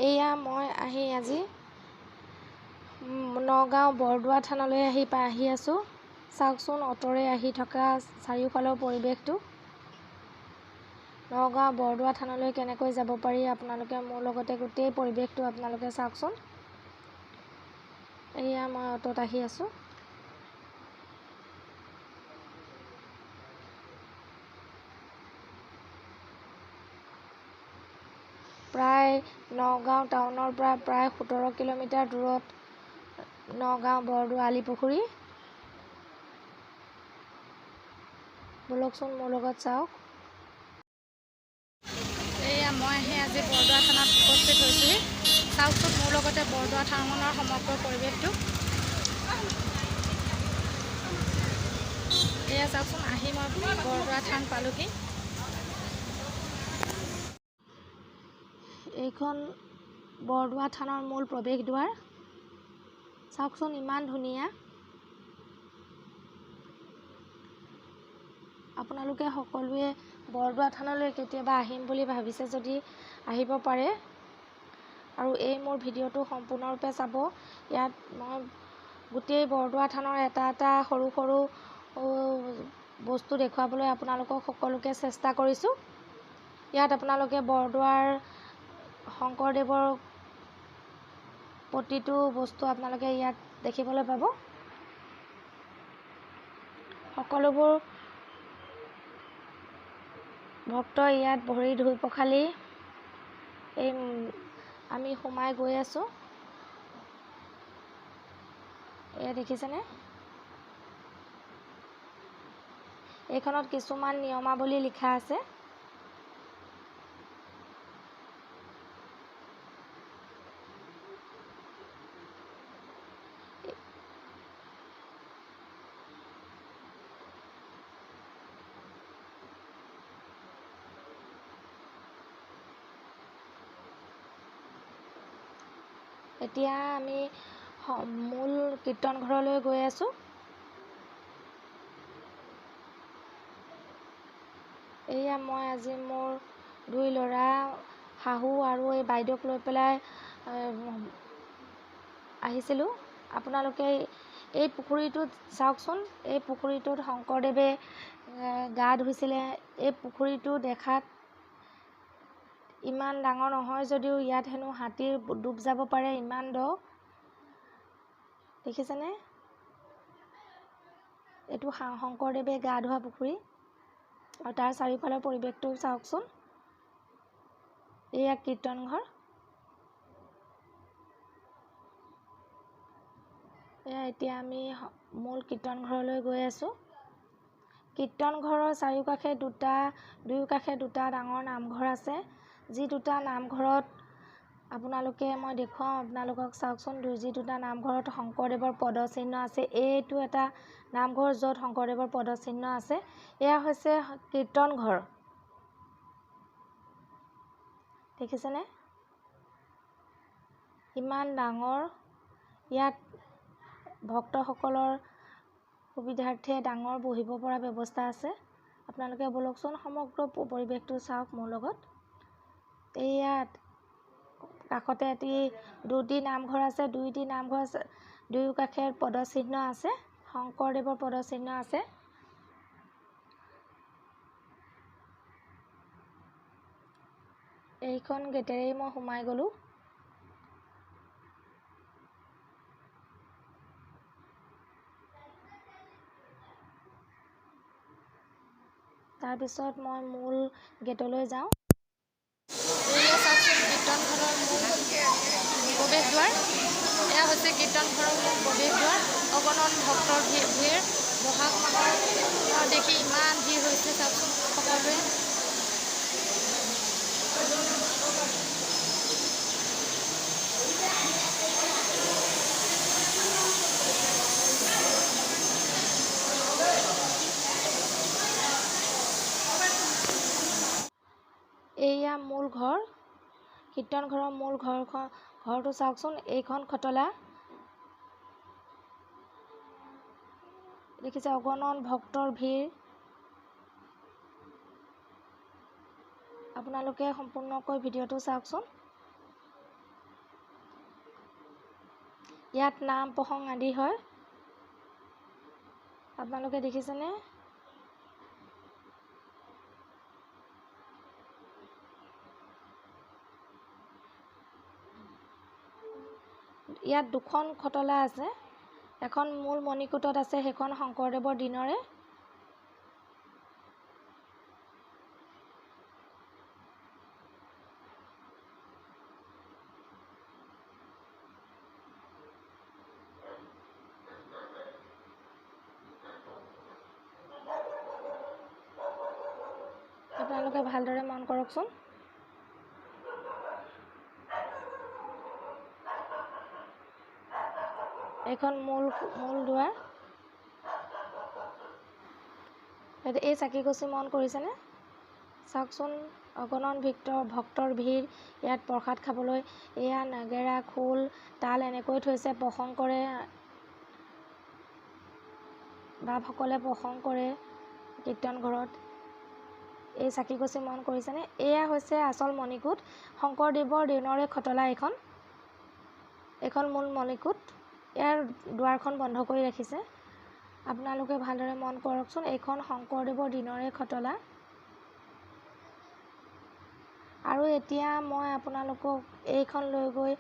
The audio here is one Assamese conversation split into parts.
এয়া মই আজি নগাঁও বৰদোৱা থানলৈ আহি আছোঁ। চাওকচোন অ'টোৰে আহি থকা চাৰিওফালৰ পৰিৱেশটো। নগাঁও বৰদোৱা থানলৈ কেনেকৈ যাব পাৰি আপোনালোকে মোৰ লগতে গোটেই পৰিৱেশটো আপোনালোকে চাওকচোন। এয়া মই অ'টোত আহি আছোঁ। প্ৰায় নগাঁও টাউনৰ পৰা প্ৰায় 17 কিলোমিটাৰ দূৰত নগাঁও বৰদোৱা আলিপুখুৰী। বলকচোন মোৰ লগত চাওক। এয়া মই আজি বৰদোৱা থানাত উপস্থিত হৈছোঁহি। চাওকচোন মোৰ লগতে বৰদোৱা থানখনৰ সমগ্ৰ পৰিৱেশটো। এয়া চাওকচোন আহি মই বৰদোৱা থান পালোহি। এইখন বৰদোৱা থানৰ মূল প্ৰৱেশ দুৱাৰ। চাওকচোন ইমান ধুনীয়া। আপোনালোকে সকলোৱে বৰদোৱা থানলৈ কেতিয়াবা আহিম বুলি ভাবিছে যদি আহিব পাৰে আৰু এই মোৰ ভিডিঅ'টো সম্পূৰ্ণৰূপে চাব। ইয়াত মই গোটেই বৰদোৱা থানৰ এটা সৰু সৰু বস্তু দেখুৱাবলৈ আপোনালোকক সকলোকে চেষ্টা কৰিছোঁ। ইয়াত আপোনালোকে বৰদোৱাৰ শংকৰদেৱৰ প্ৰতিটো বস্তু আপোনালোকে ইয়াত দেখিবলৈ পাব। সকলোবোৰ ভক্তই ইয়াত ভৰি ধুই পখালি আমি সোমাই গৈ আছোঁ। এয়া দেখিছেনে? এইখনত কিছুমান নিয়মাৱলী লিখা আছে। এতিয়া আমি মূল কীৰ্তন ঘৰলৈ গৈ আছোঁ। এয়া মই আজি মোৰ 2 ল'ৰা, শাহু আৰু এই বাইদেউক লৈ পেলাই আহিছিলোঁ। আপোনালোকে এই পুখুৰীটোত চাওকচোন। এই পুখুৰীটোত শংকৰদেৱে গা ধুইছিলে। এই পুখুৰীটো দেখাত ইমান ডাঙৰ নহয় যদিও ইয়াত হেনো হাতীৰ ডুব যাব পাৰে, ইমান দ। দেখিছেনে? এইটো শংকৰদেৱে গা ধোৱা পুখুৰী আৰু তাৰ চাৰিওফালৰ পৰিৱেশটো চাওকচোন। এয়া কীৰ্তন ঘৰ। এতিয়া আমি মূল কীৰ্তন ঘৰলৈ গৈ আছোঁ। কীৰ্তন ঘৰৰ দুয়োকাষে দুটা ডাঙৰ নামঘৰ আছে। যি দুটা নামঘৰত মই দেখুৱাওঁ আপোনালোকক চাওকচোন। যি দুটা নামঘৰত শংকৰদেৱৰ পদচিহ্ন আছে। এইটো এটা নামঘৰ য'ত শংকৰদেৱৰ পদচিহ্ন আছে। এয়া হৈছে কীৰ্তন ঘৰ। দেখিছেনে? ইমান ডাঙৰ। ইয়াত ভক্তসকলৰ সুবিধাৰ্থে ডাঙৰ বহিব পৰা ব্যৱস্থা আছে। আপোনালোকে বলকচোন সমগ্ৰ পৰিৱেশটো চাওক মোৰ লগত। ইয়াত কাষতে দুটি নামঘৰ আছে। দুয়োটি নামঘৰ দুয়োকাষে পদচিহ্ন আছে। শংকৰদেৱৰ পদচিহ্ন আছে। এইখন গেটেৰেই মই সোমাই গ'লোঁ। তাৰপিছত মই মূল গেটলৈ যাওঁ। এয়া চাওকচোন কীৰ্তন ঘৰৰ মূল প্ৰৱেশ দুৱাৰ। এয়া হৈছে কীৰ্তন ঘৰৰ মূল প্ৰৱেশ দুৱাৰ। অগণন ভক্তৰ ভিৰ। বহাগ মাহৰ দেখি ইমান ভিৰ হৈছে চাওকচোন সকলোৱে। এয়া মূল ঘৰ। কীৰ্তন ঘৰৰ মূল ঘৰটো চাওকচোন। এইখন খটলা। দেখিছে অগণন ভক্তৰ ভিৰ। আপোনালোকে সম্পূৰ্ণকৈ ভিডিঅ'টো চাওকচোন। ইয়াত নাম প্ৰসংগ আদি হয়। আপোনালোকে দেখিছেনে? ইয়াত দুখন খটলা আছে। এখন মূল মণিকূটত আছে, সেইখন শংকৰদেৱৰ দিনৰে। আপোনালোকে ভালদৰে মন কৰকচোন। এইখন মূল দুৱাৰ। এই চাকিগছি মন কৰিছেনে? চাওকচোন, অগণন ভক্তৰ ভিৰ ইয়াত প্ৰসাদ খাবলৈ। এয়া নাগেৰা, খোল, তাল এনেকৈ থৈছে, প্ৰসংগ কৰে। বাপসকলে প্ৰসংগ কৰে কীৰ্তন ঘৰত। এই চাকিগছি মন কৰিছেনে? এয়া হৈছে আচল মণিকূট। শংকৰদেৱৰ দিনৰে খটলা এইখন মূল মণিকূট। ইয়াৰ দুৱাৰখন বন্ধ কৰি ৰাখিছে। আপোনালোকে ভালদৰে মন কৰকচোন, এইখন শংকৰদেৱৰ দিনৰে খটলা। আৰু এতিয়া মই আপোনালোকক এইখন লৈ গৈ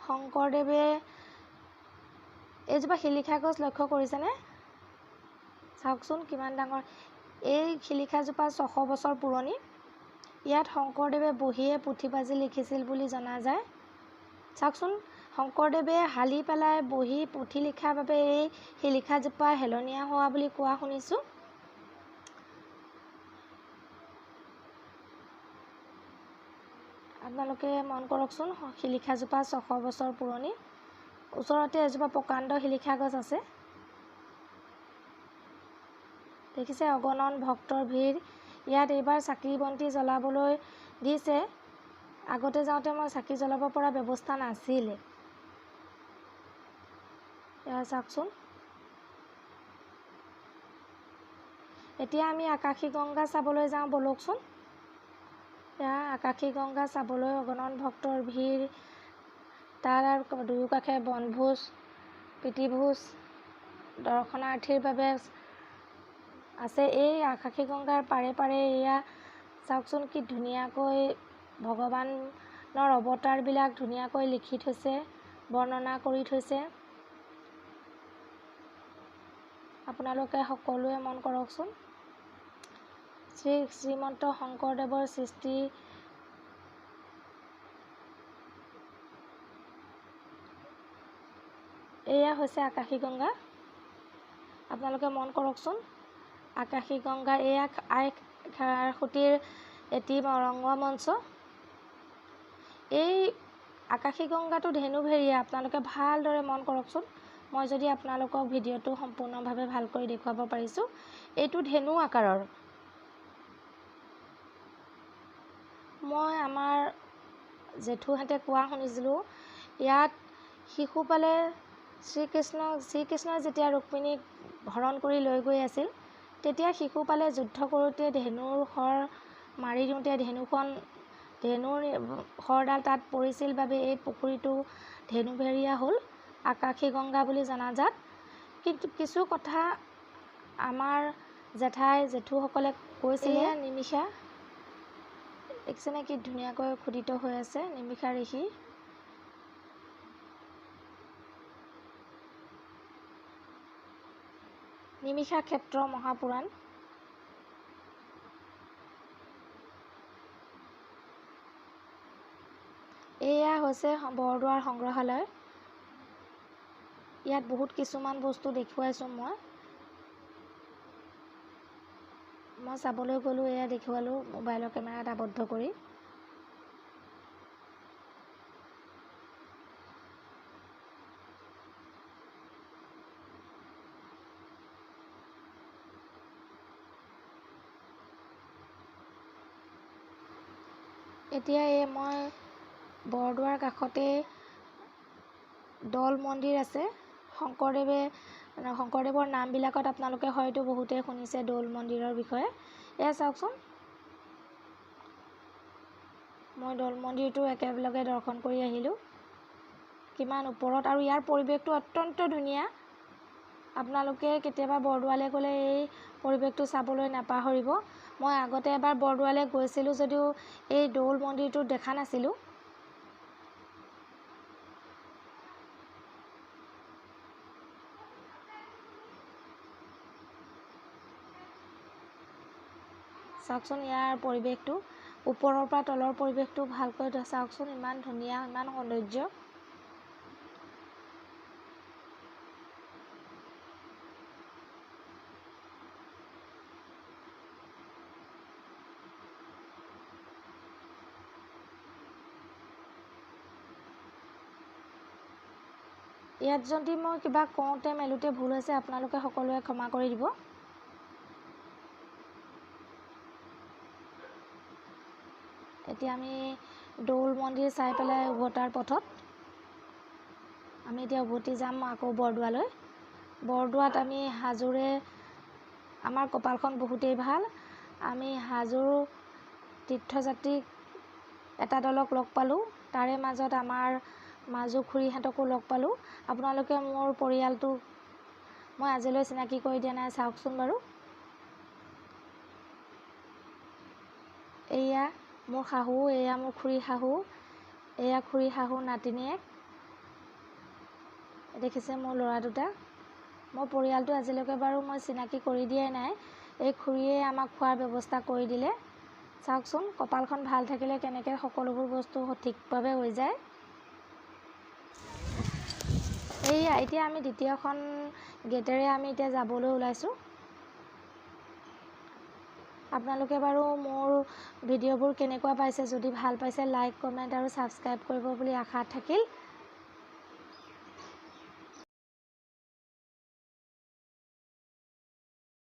শংকৰদেৱে এইজোপা শিলিখা গছ লক্ষ্য কৰিছেনে? চাওকচোন কিমান ডাঙৰ। এই শিলিখাজোপা 600 বছৰ পুৰণি। ইয়াত শংকৰদেৱে বহিয়ে পুথি-পাঁজি লিখিছিল বুলি জনা যায়। চাওকচোন, শংকৰদেৱে হালি পেলাই বহি পুথি লিখাৰ বাবে এই শিলিখাজোপা হেলনীয়া হোৱা বুলি কোৱা শুনিছোঁ। আপোনালোকে মন কৰকচোন, শিলিখাজোপা 600 বছৰ পুৰণি। ওচৰতে এজোপা প্ৰকাণ্ড শিলিখা গছ আছে। দেখিছে, অগণন ভক্তৰ ভিৰ। ইয়াত এইবাৰ চাকি বন্তি জ্বলাবলৈ দিছে। আগতে যাওঁতে মই চাকি জ্বলাব পৰা ব্যৱস্থা নাছিলে। এয়া চাওকচোন। এতিয়া আমি আকাশী গংগা চাবলৈ যাওঁ, বলকচোন। এয়া আকাশী গংগা চাবলৈ অগণন ভক্তৰ ভিৰ। তাৰ দুয়োকাষে বনভোজ, প্ৰীতিভোজ দৰ্শনাৰ্থীৰ বাবে আছে। এই আকাশী গংগাৰ পাৰে পাৰে এয়া চাওকচোন, কি ধুনীয়াকৈ ভগৱানৰ অৱতাৰবিলাক ধুনীয়াকৈ লিখি থৈছে, বৰ্ণনা কৰি থৈছে। আপোনালোকে সকলোৱে মন কৰকচোন। শ্ৰীমন্ত শংকৰদেৱৰ সৃষ্টি। এয়া হৈছে আকাশী গংগা। আপোনালোকে মন কৰকচোন, আকাশী গংগা। এয়া আই খেৰসুঁতীৰ এটি ৰংগমঞ্চ। এই আকাশী গংগাটো ধেনুভেৰীয়া। আপোনালোকে ভালদৰে মন কৰকচোন। মই যদি আপোনালোকক ভিডিঅ'টো সম্পূৰ্ণভাৱে ভালকৈ দেখুৱাব পাৰিছোঁ। এইটো ধেনু আকাৰৰ। মই আমাৰ জেঠুহঁতে কোৱা শুনিছিলোঁ, ইয়াত শিশুপালে শ্ৰীকৃষ্ণই যেতিয়া ৰুক্মিণীক হৰণ কৰি লৈ গৈ আছিল, তেতিয়া শিশুপালে যুদ্ধ কৰোঁতে ধেনুৰ শৰ মাৰি দিওঁতে ধেনুৰ শৰডাল তাত পৰিছিল বাবে এই পুখুৰীটো ধেনুভেৰীয়া হ'ল, আকাশী গংগা বুলি জনাজাত। কিন্তু কিছু কথা আমাৰ জেঠুসকলে কৈছিলে। নিমিষা দেখিছেনে, কি ধুনীয়াকৈ খোদিত হৈ আছে নিমিষা ঋষি। নিমিষা ক্ষেত্ৰ মহাপুৰাণ। এয়া হৈছে বৰদোৱাৰ সংগ্ৰহালয়। ইয়াত বহুত কিছুমান বস্তু দেখুৱাইছোঁ মই চাবলৈ গ'লোঁ, এয়া দেখুৱালোঁ মোবাইলৰ কেমেৰাত আবদ্ধ কৰি। এতিয়া মই বৰদোৱাৰ কাষতে দৌল মন্দিৰ আছে। শংকৰদেৱৰ নামবিলাকত আপোনালোকে হয়তো বহুতেই শুনিছে দৌল মন্দিৰৰ বিষয়ে। এয়া চাওকচোন, মই দৌল মন্দিৰটো একেলগে দৰ্শন কৰি আহিলোঁ। কিমান ওপৰত, আৰু ইয়াৰ পৰিৱেশটো অত্যন্ত ধুনীয়া। আপোনালোকে কেতিয়াবা বৰদোৱালৈ গ'লে এই পৰিৱেশটো চাবলৈ নাপাহৰিব। মই আগতে এবাৰ বৰদোৱালৈ গৈছিলোঁ যদিও এই দৌল মন্দিৰটো দেখা নাছিলোঁ। চাওকচোন ইয়াৰ পৰিৱেশটো, ওপৰৰ পৰা তলৰ পৰিৱেশটো ভালকৈ চাওকচোন, ইমান ধুনীয়া, ইমান সৌন্দৰ্য। ইয়াত যদি মই কিবা কওঁতে মেলোতে ভুল হৈছে আপোনালোকে সকলোৱে ক্ষমা কৰি দিব। এতিয়া আমি দৌল মন্দিৰ চাই পেলাই উভতাৰ পথত আমি এতিয়া উভতি যাম আকৌ বৰদোৱালৈ। বৰদোৱাত আমি হাজোৰে, আমাৰ কপালখন বহুতেই ভাল। আমি হাজোৰ তীৰ্থযাত্ৰীক এটা দলক লগ পালোঁ, তাৰে মাজত আমাৰ মাজু খুৰীহঁতকো লগ পালোঁ। আপোনালোকে মোৰ পৰিয়ালটোক মই আজিলৈ চিনাকি কৰি দিয়া নাই, চাওকচোন বাৰু। এয়া মোৰ শাহু, এয়া মোৰ খুৰী শাহু, এয়া খুৰী শাহু নাতিনীয়েক, দেখিছে মোৰ ল'ৰা দুটা। মোৰ পৰিয়ালটো আজিলৈকে বাৰু মই চিনাকি কৰি দিয়াই নাই, এই খুৰীয়ে আমাক খোৱাৰ ব্যৱস্থা কৰি দিলে। চাওকচোন কপালখন ভাল থাকিলে কেনেকৈ সকলোবোৰ বস্তু সঠিকভাৱে হৈ যায়। এইয়া এতিয়া আমি দ্বিতীয়খন গেটেৰে আমি এতিয়া যাবলৈ ওলাইছোঁ। আপোনালোকে বাৰু মোৰ ভিডিঅ'বোৰ কেনেকুৱা পাইছে, যদি ভাল পাইছে লাইক, কমেণ্ট আৰু ছাবস্ক্ৰাইব কৰিব বুলি আশা থাকিল।